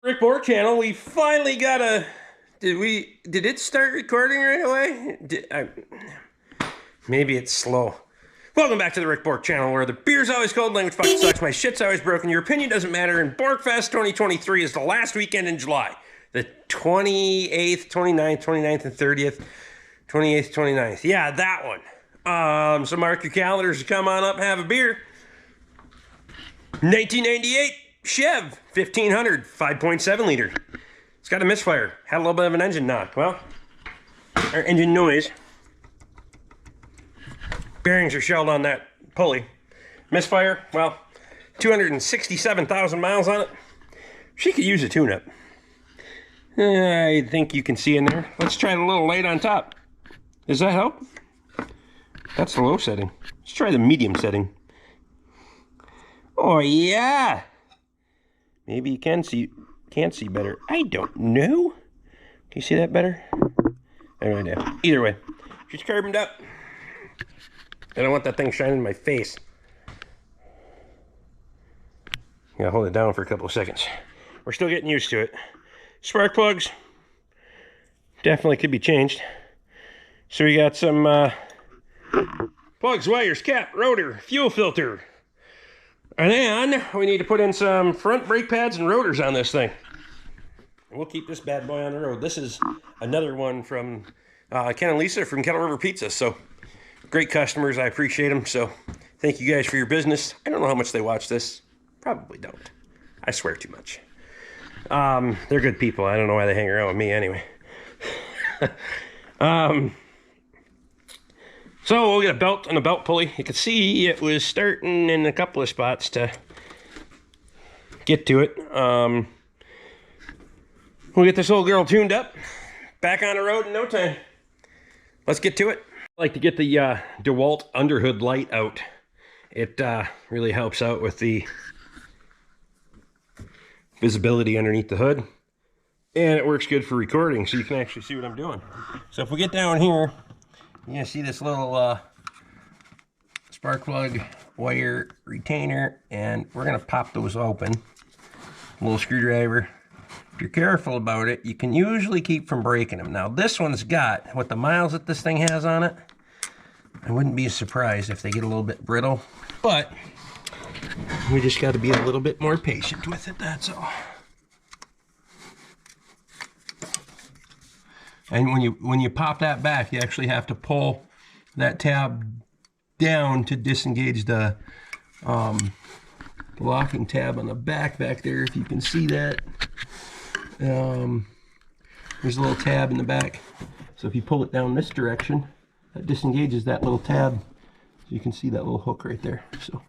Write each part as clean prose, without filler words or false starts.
Rick Bork channel, we finally got a... Did it start recording right away? Maybe it's slow. Welcome back to the Rick Bork channel, where the beer's always cold, language fucking sucks, my shit's always broken, your opinion doesn't matter, and Borkfest 2023 is the last weekend in July. The 28th, 29th, and 30th. 28th, 29th. Yeah, that one. So mark your calendars to come on up and have a beer. 1998 Chev 1500 5.7 liter. It's got a misfire. Had a little bit of an engine knock. Well, or engine noise. Bearings are shelled on that pulley. Misfire. Well, 267,000 miles on it. She could use a tune-up. I think you can see in there. Let's try the little light on top. Does that help? That's the low setting. Let's try the medium setting. Oh yeah. Maybe you can't see better. I don't know. Can you see that better? I don't know. Either way, she's carboned up. I don't want that thing shining in my face. Yeah, hold it down for a couple of seconds. We're still getting used to it. Spark plugs definitely could be changed. So we got some plugs, wires, cap, rotor, fuel filter. And then we need to put in some front brake pads and rotors on this thing. And we'll keep this bad boy on the road. This is another one from Ken and Lisa from Kettle River Pizza. So great customers. I appreciate them. So thank you guys for your business. I don't know how much they watch this. Probably don't. I swear too much. They're good people. I don't know why they hang around with me anyway. So we'll get a belt and a belt pulley. You can see it was starting in a couple of spots to get to it. We'll get this old girl tuned up. Back on the road in no time. Let's get to it. I like to get the DeWalt underhood light out. It really helps out with the visibility underneath the hood. And it works good for recording, so you can actually see what I'm doing. So if we get down here, you're going to see this little spark plug wire retainer, and we're going to pop those open. A little screwdriver. If you're careful about it, you can usually keep from breaking them. Now this one's got, with the miles that this thing has on it, I wouldn't be surprised if they get a little bit brittle, but we just got to be a little bit more patient with it, that's all. And when you pop that back, you actually have to pull that tab down to disengage the locking tab on the back there, if you can see that. There's a little tab in the back. So if you pull it down this direction, that disengages that little tab. So you can see that little hook right there. So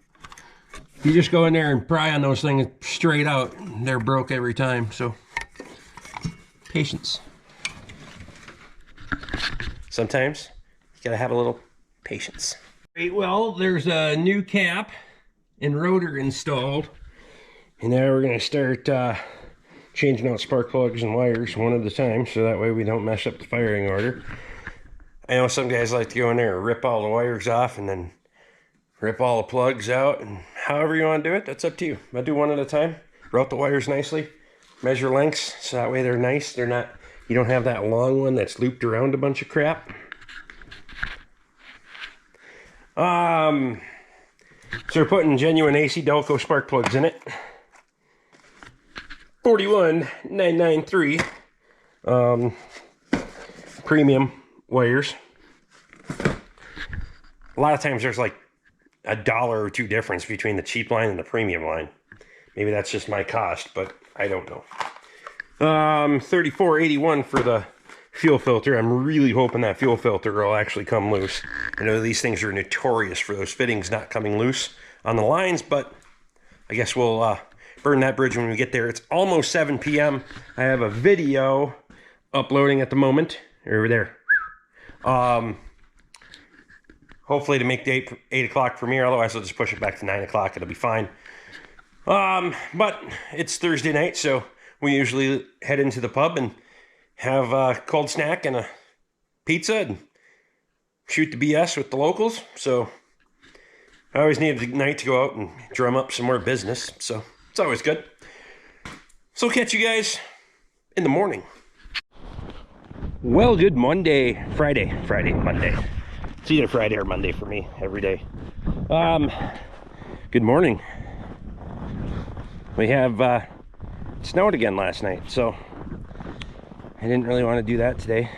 if you just go in there and pry on those things straight out, they're broke every time. So patience. Sometimes you gotta have a little patience. Right, well, there's a new cap and rotor installed, and now we're gonna start changing out spark plugs and wires one at a time, so that way we don't mess up the firing order. I know some guys like to go in there and rip all the wires off and then rip all the plugs out, and however you want to do it, that's up to you. I do one at a time. Route the wires nicely, measure lengths, so that way they're nice. They're not. You don't have that long one that's looped around a bunch of crap. So we're putting genuine AC Delco spark plugs in it. 41993 premium wires. A lot of times there's like $1 or $2 difference between the cheap line and the premium line. Maybe that's just my cost, but I don't know. 3481 for the fuel filter. I'm really hoping that fuel filter will actually come loose. I know these things are notorious for those fittings not coming loose on the lines, but I guess we'll burn that bridge when we get there. It's almost 7 p.m. I have a video uploading at the moment. Over there. Hopefully to make the 8 o'clock premiere, otherwise I'll just push it back to 9 o'clock. It'll be fine. But it's Thursday night, so we usually head into the pub and have a cold snack and a pizza and shoot the BS with the locals. So I always need a night to go out and drum up some more business, so it's always good. So I'll catch you guys in the morning. Well, good Monday, Friday, Monday. It's either Friday or Monday for me every day. Good morning. We have it snowed again last night, so I didn't really want to do that today.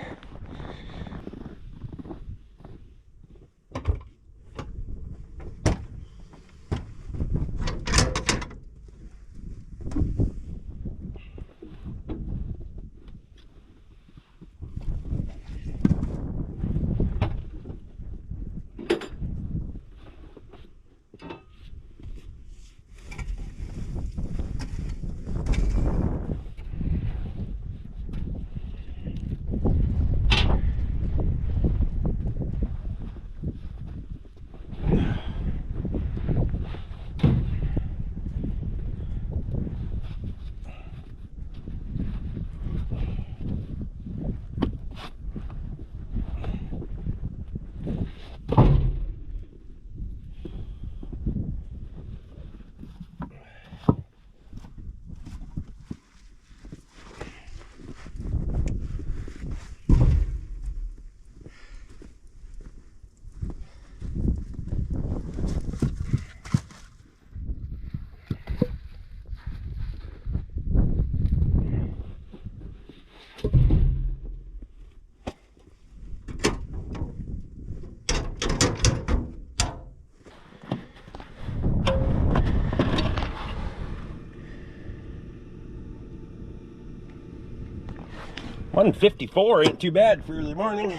$154 ain't too bad for early morning.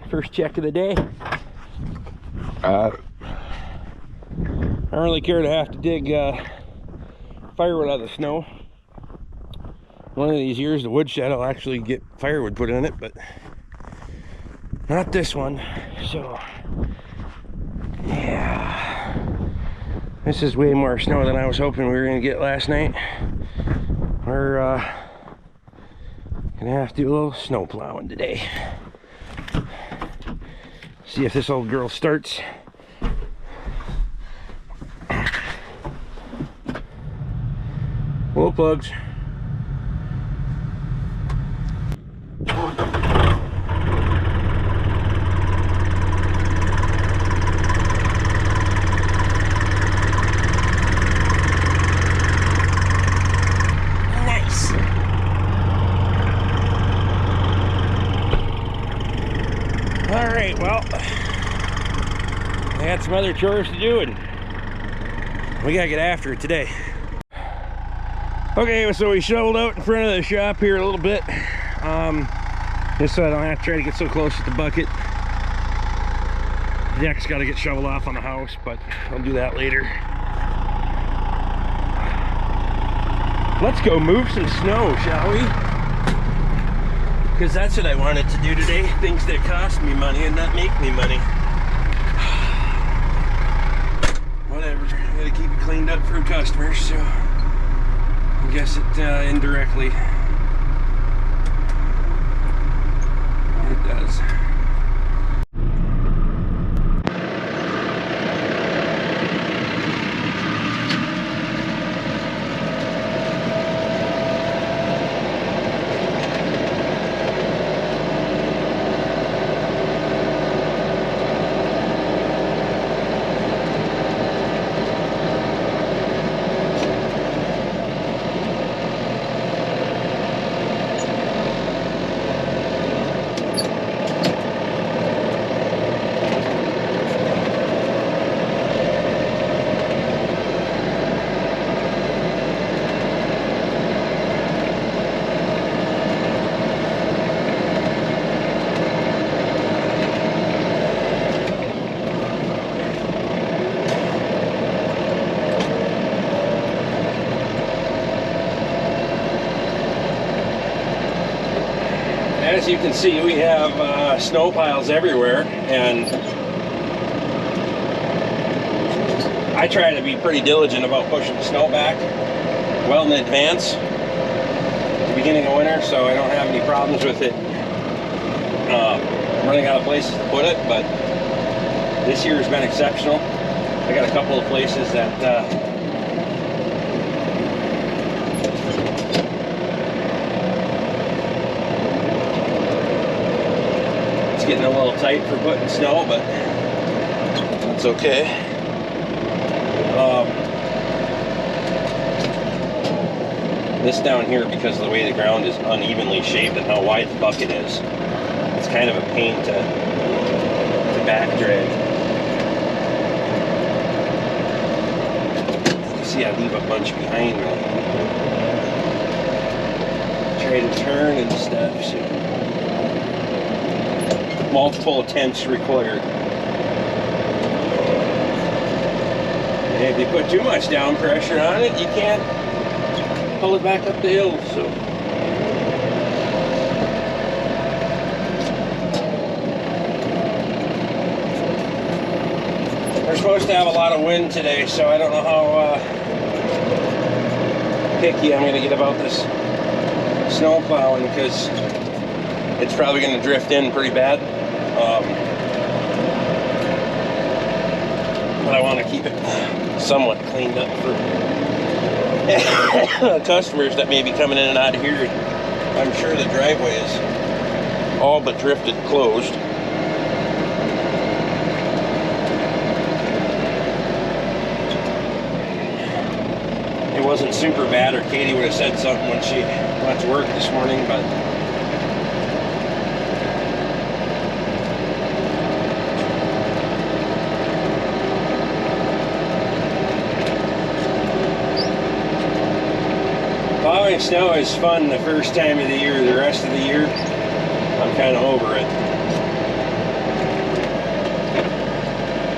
First check of the day. I don't really care to have to dig firewood out of the snow. One of these years the woodshed will actually get firewood put in it, but not this one. So yeah, this is way more snow than I was hoping we were gonna get last night. We're gonna have to do a little snow plowing today. See if this old girl starts. Whoa, plugs. Alright, well, I got some other chores to do and we gotta get after it today. Okay, so we shoveled out in front of the shop here a little bit, just so I don't have to try to get so close to the bucket. The deck's got to get shoveled off on the house, but I'll do that later. Let's go move some snow, shall we? Because that's what I wanted to do today. Things that cost me money and not make me money. Whatever, I gotta keep it cleaned up for customers, so I guess it indirectly it does. As you can see, we have snow piles everywhere, and I try to be pretty diligent about pushing the snow back well in advance at the beginning of winter, so I don't have any problems with it running out of places to put it. But this year has been exceptional. I got a couple of places that It's getting a little tight for putting snow, but that's okay. This down here, because of the way the ground is unevenly shaped and how wide the bucket is, it's kind of a pain to back drag. You see, I leave a bunch behind me. Try to turn and stuff, so multiple attempts required. And if you put too much down pressure on it, you can't pull it back up the hill, so. We're supposed to have a lot of wind today, so I don't know how picky I'm going to get about this snow plowing, because it's probably going to drift in pretty bad. But I want to keep it somewhat cleaned up for customers that may be coming in and out of here. I'm sure the driveway is all but drifted closed. It wasn't super bad, or Katie would have said something when she went to work this morning, but plowing snow is fun the first time of the year. The rest of the year, I'm kind of over it.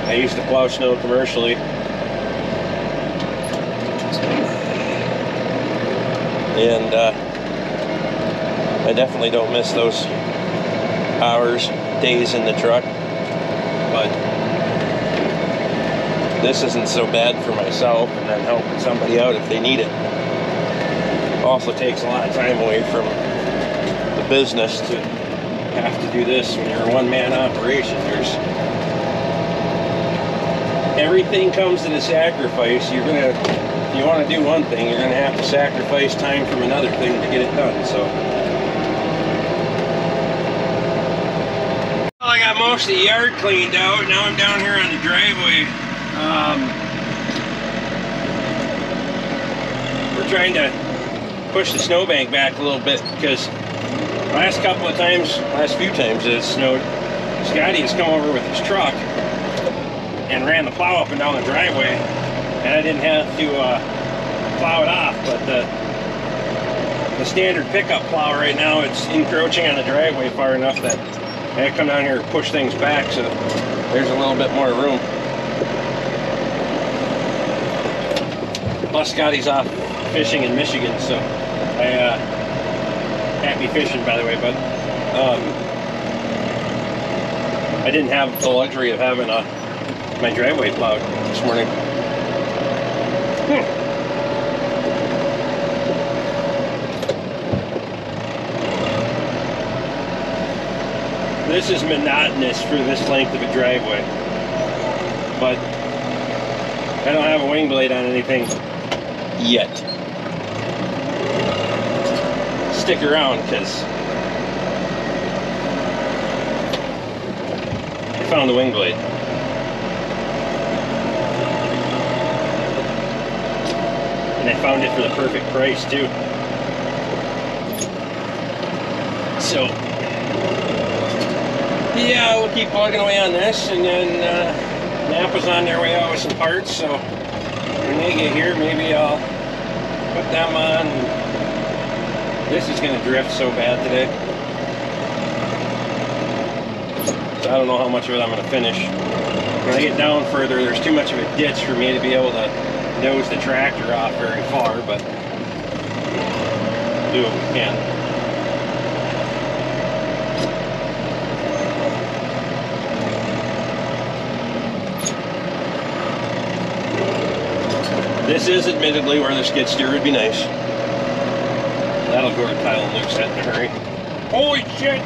I used to plow snow commercially. And I definitely don't miss those hours, days in the truck. But this isn't so bad for myself, and then helping somebody out if they need it. Also takes a lot of time away from the business to have to do this when you're a one-man operation. There's everything comes at a sacrifice. You're gonna, if you want to do one thing, you're gonna have to sacrifice time from another thing to get it done. So, well, I got most of the yard cleaned out. Now I'm down here on the driveway. We're trying to push the snowbank back a little bit, because last few times that it snowed, Scotty has come over with his truck and ran the plow up and down the driveway, and I didn't have to plow it off. But the standard pickup plow right now, it's encroaching on the driveway far enough that I had to come down here and push things back, so there's a little bit more room. Plus Scotty's off fishing in Michigan, so happy fishing, by the way, but I didn't have the luxury of having my driveway plowed this morning. This is monotonous for this length of a driveway, but I don't have a wing blade on anything yet. Stick around, because I found the wing blade. And I found it for the perfect price too. So yeah, we'll keep plugging away on this, and then Napa's on their way out with some parts, so when they get here, maybe I'll put them on. This is going to drift so bad today, so I don't know how much of it I'm going to finish. When I get down further, there's too much of a ditch for me to be able to nose the tractor off very far, but do what we can. This is admittedly where the skid steer would be nice. That'll go to Kyle and Luke's head in a hurry. Holy shit!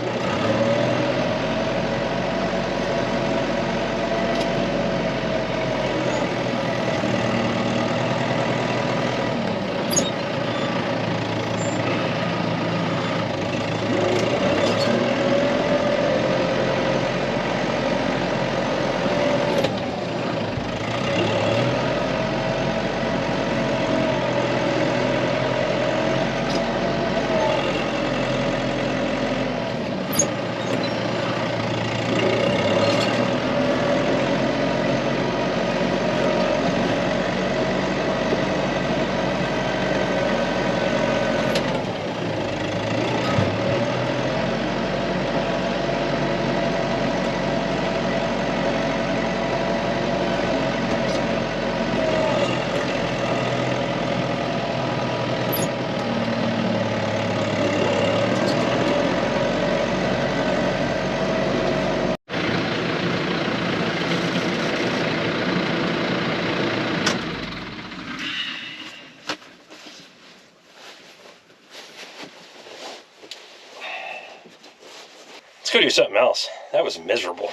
Let's go do something else. That was miserable.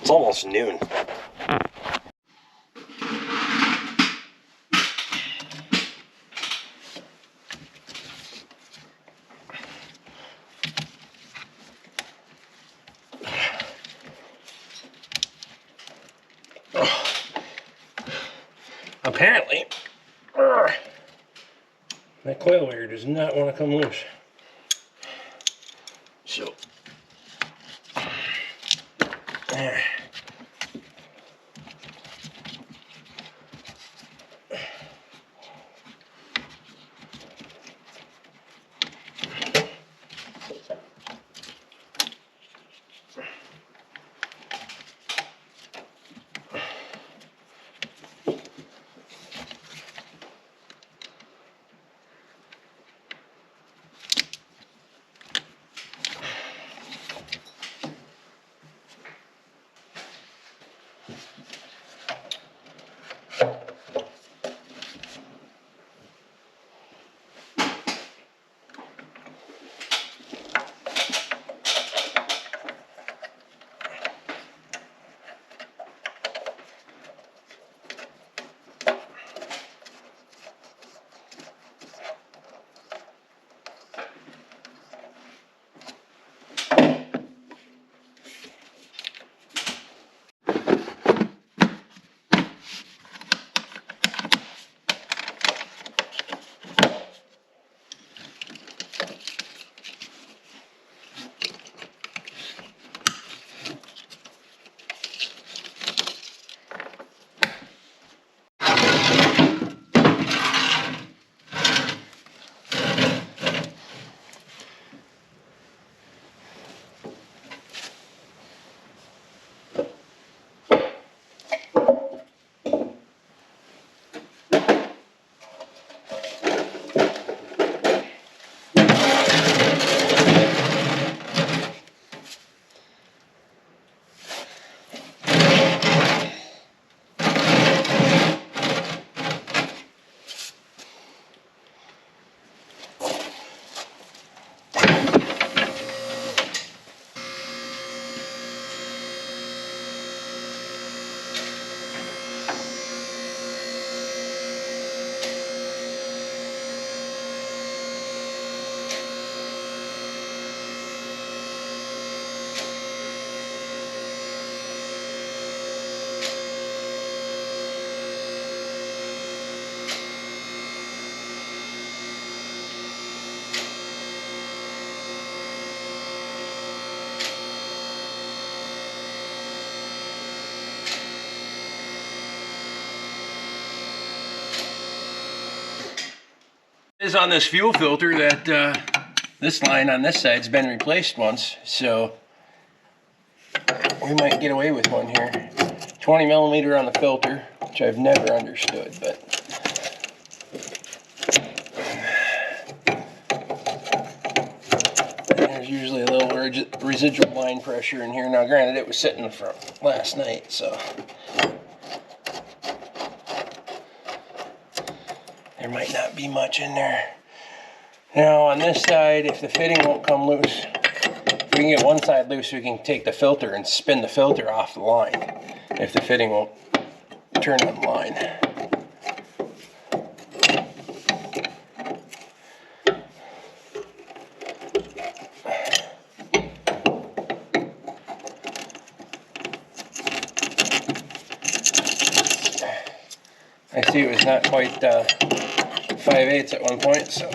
It's almost noon. Apparently, that coil wire does not want to come loose. So, there. Is on this fuel filter that this line on this side's been replaced once, so we might get away with one here. 20 millimeter on the filter, which I've never understood, but there's usually a little residual line pressure in here. Now granted, it was sitting from last night, so there might not be much in there. Now on this side, if the fitting won't come loose, if we can get one side loose, we can take the filter and spin the filter off the line if the fitting won't turn on the line. I see it was not quite 5/8 at one point, so.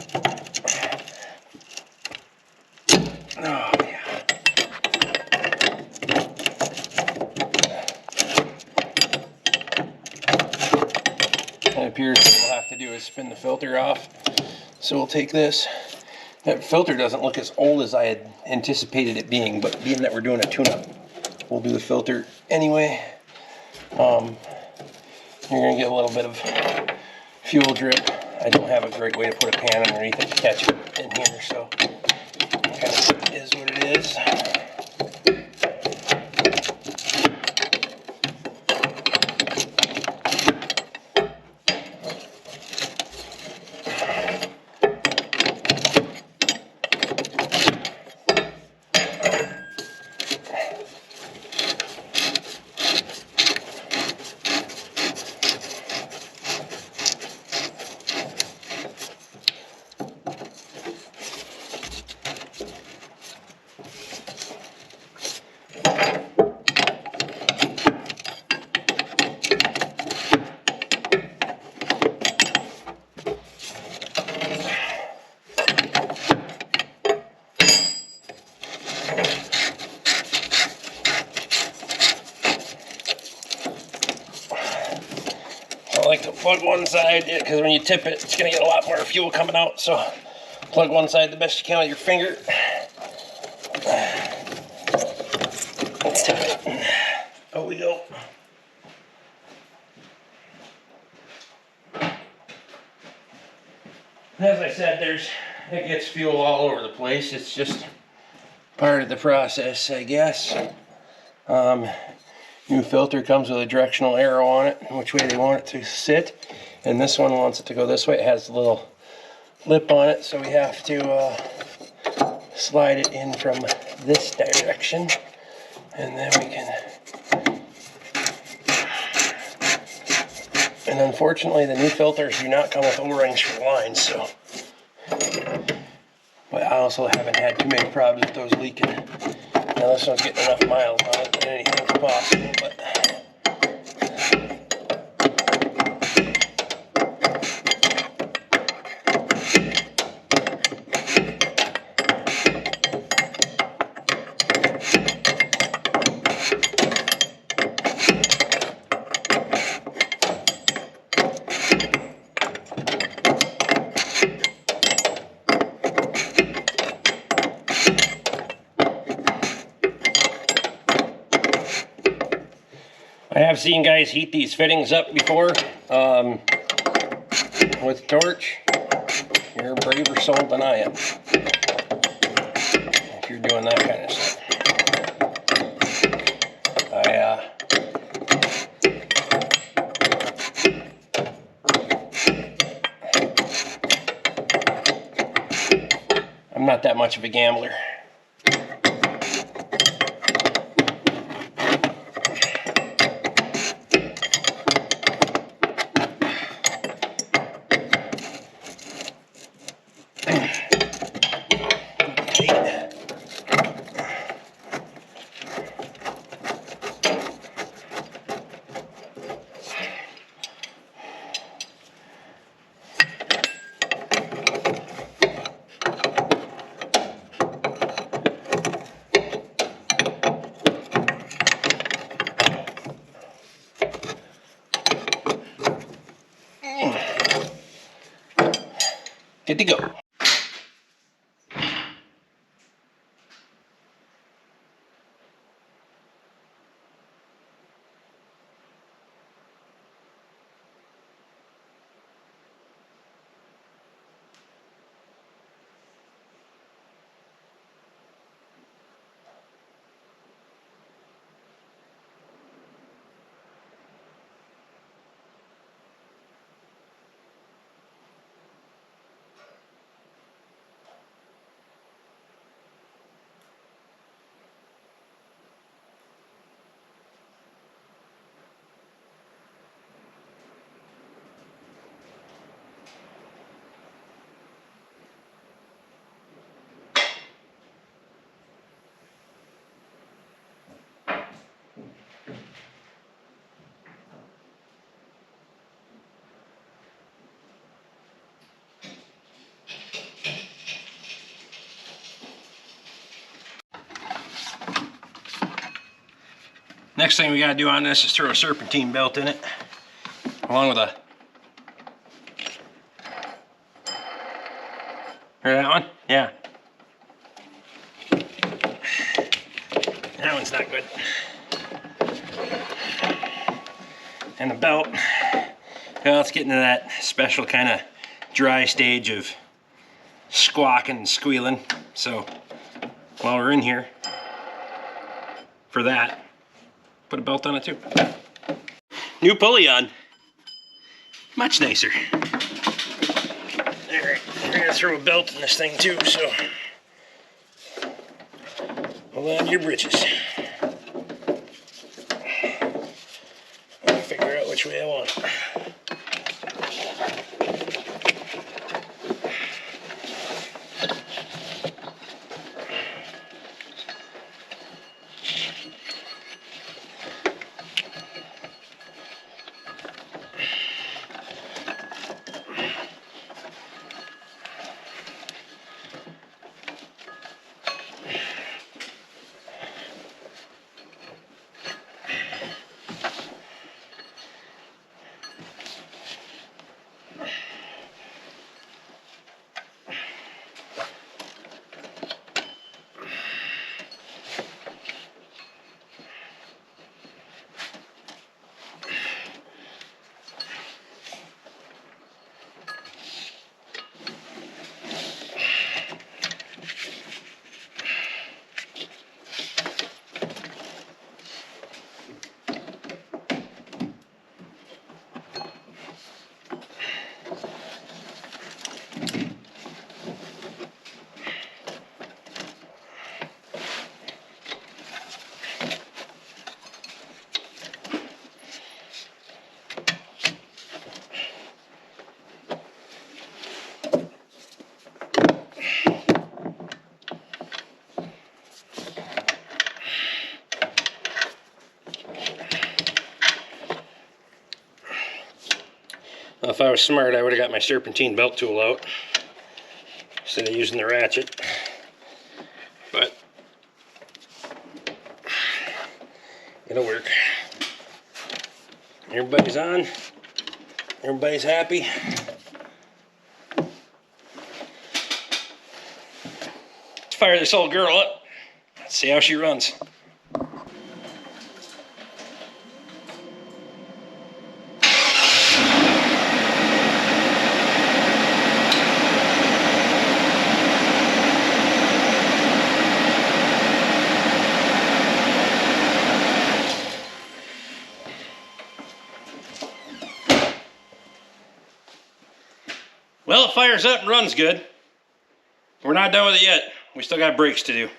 Oh, yeah. It appears what we'll have to do is spin the filter off. So we'll take this. That filter doesn't look as old as I had anticipated it being, but being that we're doing a tune-up, we'll do the filter anyway. You're going to get a little bit of fuel drip. I don't have a great way to put a pan underneath it to catch it in here, so it kind of is what it is. plug one side, because when you tip it, it's going to get a lot more fuel coming out. So plug one side the best you can with your finger. Let's tip it. Out we go. As I said, it gets fuel all over the place. It's just part of the process, I guess. New filter comes with a directional arrow on it, which way they want it to sit. And this one wants it to go this way. It has a little lip on it, so we have to slide it in from this direction. And then we can... And unfortunately, the new filters do not come with O-rings for lines, so... But I also haven't had too many problems with those leaking. Now this one's getting enough miles on it that anything's possible, but... I have seen guys heat these fittings up before with torch. You're a braver soul than I am if you're doing that kind of stuff. I'm not that much of a gambler. Good to go. Next thing we gotta do on this is throw a serpentine belt in it, along with a... Hear that one? Yeah. That one's not good. And the belt, well, it's getting to that special kind of dry stage of squawking and squealing. So while we're in here for that, put a belt on it too. New pulley on. Much nicer. Alright, we're gonna throw a belt in this thing too, so hold on to your britches. I'll figure out which way I want it. Well, if I was smart, I would have got my serpentine belt tool out instead of using the ratchet. But it'll work. Everybody's on. Everybody's happy. Let's fire this old girl up. Let's see how she runs. Well, it fires up and runs good. We're not done with it yet. We still got brakes to do.